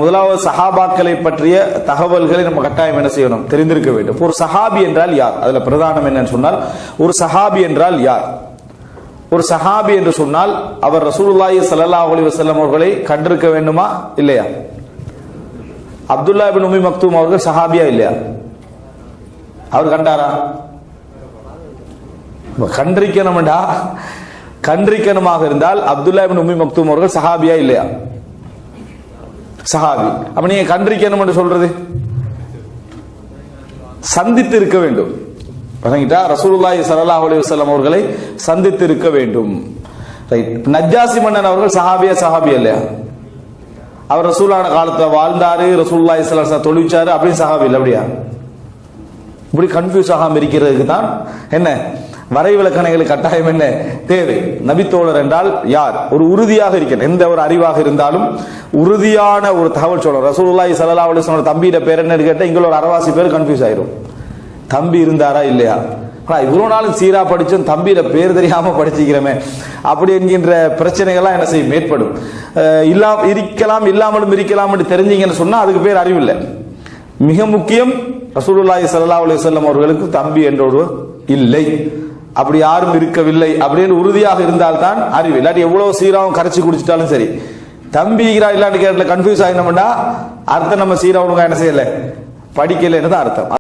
முதலாவது சஹாபாக்களை பற்றிய தகவல்களை நம்ம கட்டாயம் என்ன செய்யணும், தெரிந்திருக்க வேண்டும். ஒரு சஹாபி என்றால் யார்? அதுல பிரதானம் என்னன்னு சொன்னால், ஒரு சஹாபி என்றால் யார்? ஒரு சஹாபி என்று சொன்னால் அவர் ரசூலுல்லாஹி ஸல்லல்லாஹு அலைஹி வஸல்லம் அவர்களை கண்டிருக்க வேண்டுமா இல்லையா? அப்துல்லா இப்னு உம்மி மக்தூம் அவர்கள் சஹாபியா இல்லையா? அவர் கண்டாரா? கண்டிருக்கணும்டா, கண்டிருக்கணுமாக இருந்தால் அப்துல்லா இப்னு உம்மி மக்தூம் அவர்கள் சஹாபியா இல்லையா? சஹாபி. அப்ப நீங்க கண்டிருக்கணும் என்று சொல்றது சந்தித்து இருக்க வேண்டும். ரசூலுல்லாஹி ஸல்லல்லாஹு அலைஹி வஸல்லம் அவர்களை சந்தித்து இருக்க வேண்டும். நஜ்ஜாசி மன்னன் அவர்கள் சஹாபியா இல்லையா? அவர் ரசூலுல்லாஹி காலத்துல வாழ்ந்தாரு, ரசூலுல்லாஹி ஸல்லல்லாஹு அலைஹி வஸல்லம் தொழுவிச்சாரு, அப்படின்னு சஹாபி இல்லை அப்படியா? இப்படி கன்ஃபியூஸ் ஆகாம இருக்கிறதுக்கு தான் என்ன வரை விளக்கணைகள் கட்டாயம் என்ன தேவை. நபித்தோழர் என்றால் யார்? ஒரு உறுதியாக இருக்கிற எந்த ஒரு அறிவாக இருந்தாலும் உறுதியான ஒரு தகவல் சொல்லணும். ரசூலுல்லாஹி ஸல்லல்லாஹு அலைஹி வஸல்லம் தம்பியோட பேர் என்ன கேட்டா இங்க ஒரு அரவாசி பேர் கன்ஃபியூஸ் ஆயிரும். தம்பி இருந்தாரா இல்லையா? இவ்வளவு நாளும் சீரா படிச்சோம், தம்பியில பேர் தெரியாம படிச்சுக்கிறோமே அப்படி என்கின்ற பிரச்சனைகள்லாம் என்ன செய்யும், ஏற்படும். இருக்கலாம், இல்லாமலும் இருக்கலாம் என்று தெரிஞ்சீங்கன்னு சொன்னா அதுக்கு பேர் அறிவில்லை. மிக முக்கியம், ரசூலுல்லாஹி ஸல்லல்லாஹு அலைஹி வஸல்லம் அவர்களுக்கு தம்பி என்ற ஒருவர் இல்லை, அப்படி யாரும் இருக்கவில்லை அப்படின்னு உறுதியாக இருந்தால்தான் அறிவு. இல்லாட்டி எவ்வளவு சீராவும் கரைச்சி குடிச்சிட்டாலும் சரி, தம்பி இல்லாட்டி கேட்டல கன்ஃபியூஸ் ஆகினோம்னா அர்த்தம் நம்ம சீரா ஒழுங்கா என்ன செய்யல, படிக்கலைன்னு தான் அர்த்தம்.